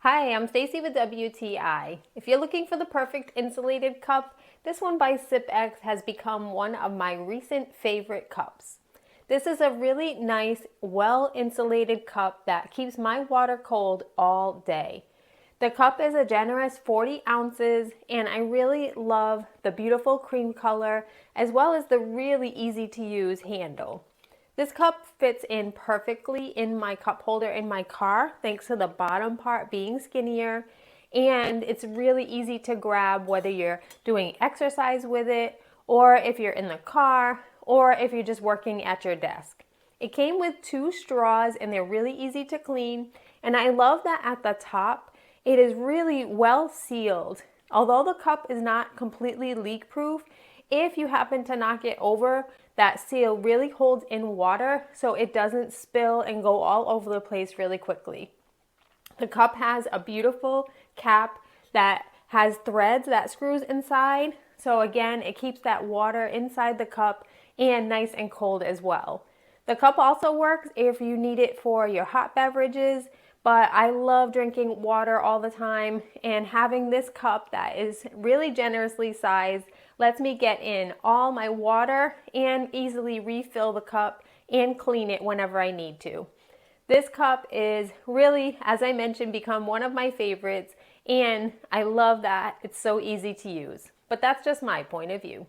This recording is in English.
Hi, I'm Stacy with WTI. If you're looking for the perfect insulated cup, this one by SIPX has become one of my recent favorite cups. This is a really nice, well-insulated cup that keeps my water cold all day. The cup is a generous 40 ounces, and I really love the beautiful cream color as well as the really easy to use handle. This cup fits in perfectly in my cup holder in my car, thanks to the bottom part being skinnier, and it's really easy to grab whether you're doing exercise with it, or if you're in the car, or if you're just working at your desk. It came with 2 straws and they're really easy to clean, and I love that at the top it is really well sealed. Although the cup is not completely leak proof, if you happen to knock it over, that seal really holds in water so it doesn't spill and go all over the place really quickly. The cup has a beautiful cap that has threads that screws inside. So again, it keeps that water inside the cup and nice and cold as well. The cup also works if you need it for your hot beverages, but I love drinking water all the time, and having this cup that is really generously sized lets me get in all my water and easily refill the cup and clean it whenever I need to. This cup is really, as I mentioned, become one of my favorites, and I love that it's so easy to use. But that's just my point of view.